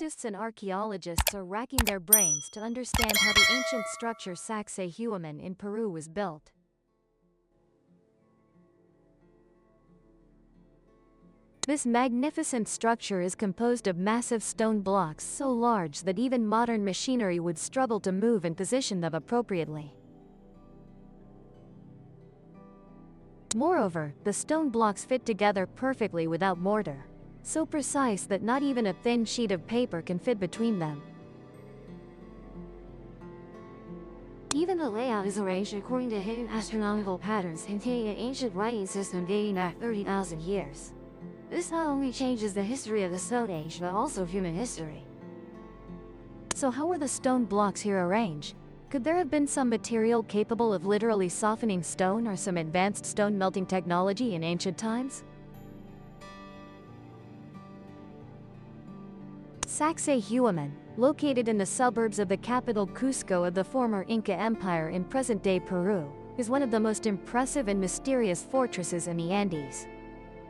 Scientists and archaeologists are racking their brains to understand how the ancient structure Sacsayhuaman in Peru was built. This magnificent structure is composed of massive stone blocks so large that even modern machinery would struggle to move and position them appropriately. Moreover, the stone blocks fit together perfectly without mortar, so precise that not even a thin sheet of paper can fit between them. Even the layout is arranged according to hidden astronomical patterns containing an ancient writing system dating back 30,000 years. This not only changes the history of the Stonehenge, but also human history. So how were the stone blocks here arranged? Could there have been some material capable of literally softening stone or some advanced stone melting technology in ancient times? Sacsayhuaman, located in the suburbs of the capital Cusco of the former Inca Empire in present-day Peru, is one of the most impressive and mysterious fortresses in the Andes.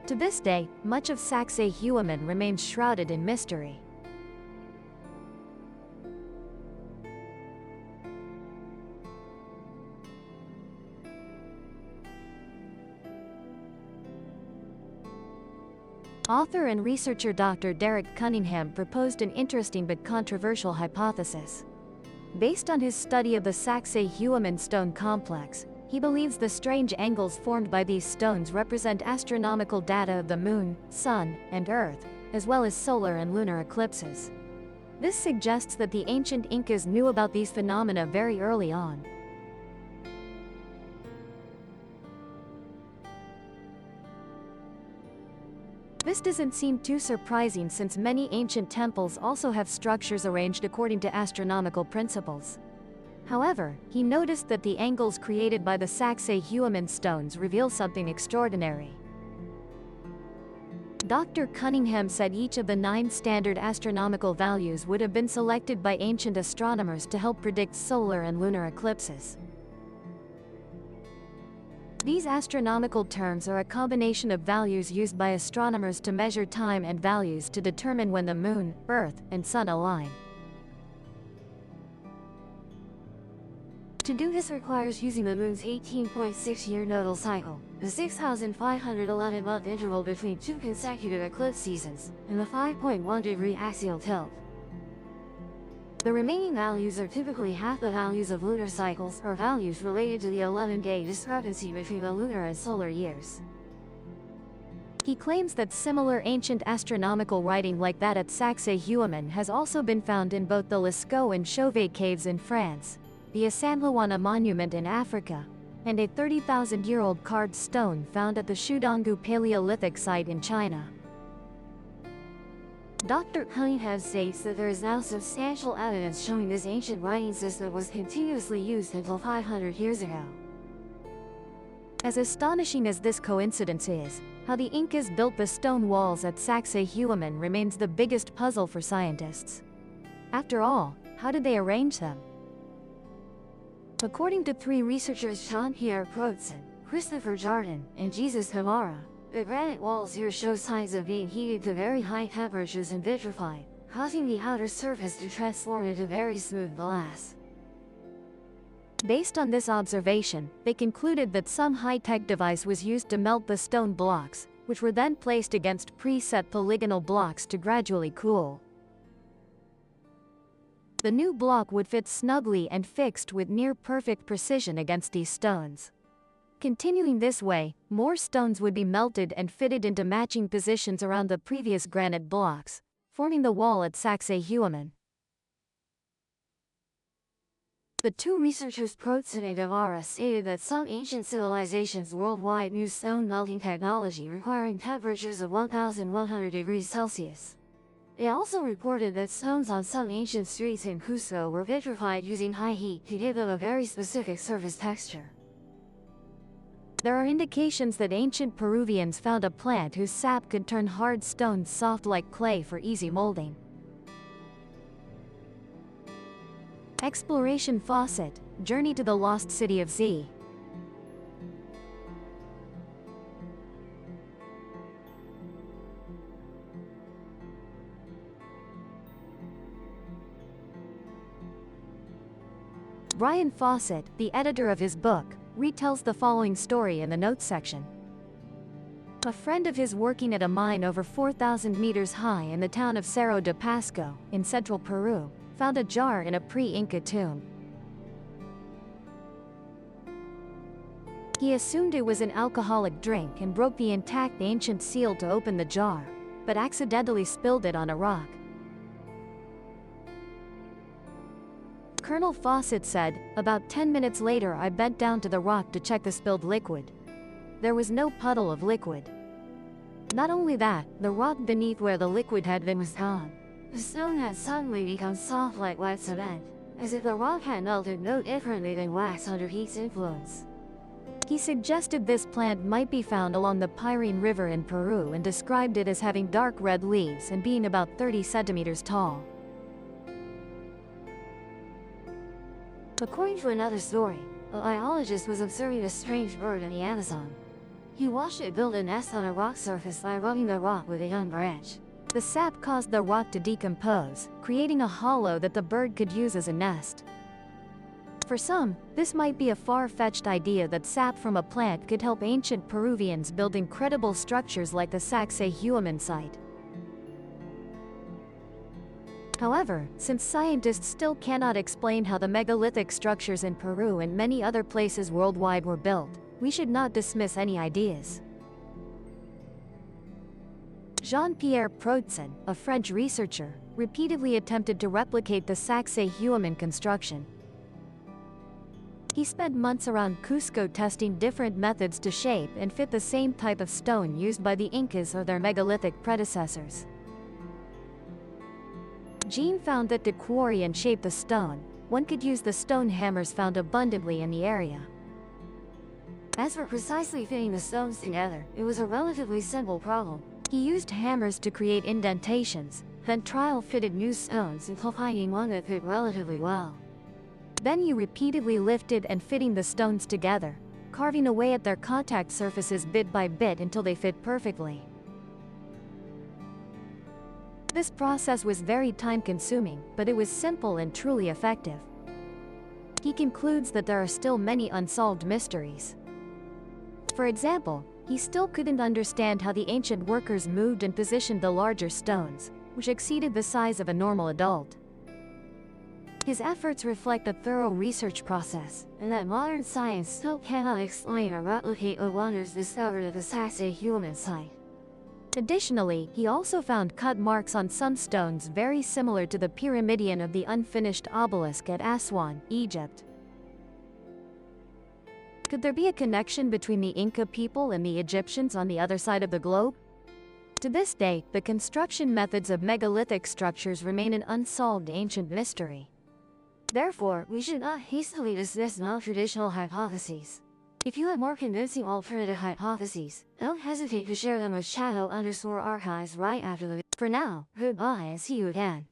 To this day, much of Sacsayhuaman remains shrouded in mystery. Author and researcher Dr. Derek Cunningham proposed an interesting but controversial hypothesis. Based on his study of the Sacsayhuaman stone complex, he believes the strange angles formed by these stones represent astronomical data of the moon, sun, and earth, as well as solar and lunar eclipses. This suggests that the ancient Incas knew about these phenomena very early on. This doesn't seem too surprising since many ancient temples also have structures arranged according to astronomical principles. However, he noticed that the angles created by the Sacsayhuaman stones reveal something extraordinary. Dr. Cunningham said each of the 9 standard astronomical values would have been selected by ancient astronomers to help predict solar and lunar eclipses. These astronomical terms are a combination of values used by astronomers to measure time and values to determine when the moon, earth, and sun align. To do this requires using the moon's 18.6-year nodal cycle, the 6,511-month interval between 2 consecutive eclipse seasons, and the 5.1-degree axial tilt. The remaining values are typically half the values of lunar cycles, or values related to the 11-day discrepancy between the lunar and solar years. He claims that similar ancient astronomical writing like that at Sacsayhuaman has also been found in both the Lascaux and Chauvet caves in France, the Asanlawana monument in Africa, and a 30,000-year-old carved stone found at the Shudongu Paleolithic site in China. Dr. Cunningham states that there is now substantial evidence showing this ancient writing system was continuously used until 500 years ago. As astonishing as this coincidence is, how the Incas built the stone walls at Sacsayhuaman remains the biggest puzzle for scientists. After all, how did they arrange them? According to 3 researchers Jean-Pierre Protzen, Christopher Jardin, and Jesus Hamara, the granite walls here show signs of being heated to very high temperatures and vitrified, causing the outer surface to transform into very smooth glass. Based on this observation, they concluded that some high-tech device was used to melt the stone blocks, which were then placed against preset polygonal blocks to gradually cool. The new block would fit snugly and fixed with near-perfect precision against these stones. Continuing this way, more stones would be melted and fitted into matching positions around the previous granite blocks, forming the wall at Sacsayhuaman. The 2 researchers Protzen and Guevara stated that some ancient civilizations worldwide used stone melting technology requiring temperatures of 1,100 degrees Celsius. They also reported that stones on some ancient streets in Cusco were vitrified using high heat to give them a very specific surface texture. There are indications that ancient Peruvians found a plant whose sap could turn hard stones soft like clay for easy molding. Exploration Fawcett, Journey to the Lost City of Z. Brian Fawcett, the editor of his book, retells the following story in the notes section. A friend of his working at a mine over 4,000 meters high in the town of Cerro de Pasco, in central Peru, found a jar in a pre-Inca tomb. He assumed it was an alcoholic drink and broke the intact ancient seal to open the jar, but accidentally spilled it on a rock. Colonel Fawcett said, "About 10 minutes later I bent down to the rock to check the spilled liquid. There was no puddle of liquid. Not only that, the rock beneath where the liquid had been was gone. The stone had suddenly become soft like wet cement, as if the rock had melted no differently than wax under heat's influence." He suggested this plant might be found along the Pirene River in Peru and described it as having dark red leaves and being about 30 centimeters tall. According to another story, a biologist was observing a strange bird in the Amazon. He watched it build a nest on a rock surface by rubbing the rock with a young branch. The sap caused the rock to decompose, creating a hollow that the bird could use as a nest. For some, this might be a far-fetched idea that sap from a plant could help ancient Peruvians build incredible structures like the Sacsayhuaman site. However, since scientists still cannot explain how the megalithic structures in Peru and many other places worldwide were built, we should not dismiss any ideas. Jean-Pierre Proudhon, a French researcher, repeatedly attempted to replicate the Sacsayhuaman construction. He spent months around Cusco testing different methods to shape and fit the same type of stone used by the Incas or their megalithic predecessors. Jean found that to quarry and shape the stone, one could use the stone hammers found abundantly in the area. As for precisely fitting the stones together, it was a relatively simple problem. He used hammers to create indentations, then trial-fitted new stones until finding one that fit relatively well. Then he repeatedly lifted and fitting the stones together, carving away at their contact surfaces bit by bit until they fit perfectly. This process was very time-consuming, but it was simple and truly effective. He concludes that there are still many unsolved mysteries. For example, he still couldn't understand how the ancient workers moved and positioned the larger stones, which exceeded the size of a normal adult. His efforts reflect a thorough research process, and that modern science still cannot explain or replicate the wonders discovered at the Sacsayhuaman site. Additionally, he also found cut marks on some stones very similar to the pyramidion of the unfinished obelisk at Aswan, Egypt. Could there be a connection between the Inca people and the Egyptians on the other side of the globe? To this day, the construction methods of megalithic structures remain an unsolved ancient mystery. Therefore, we should not hastily dismiss non-traditional hypotheses. If you have more convincing alternative hypotheses, don't hesitate to share them with Shadow_Archives right after the. For now, goodbye and see you again.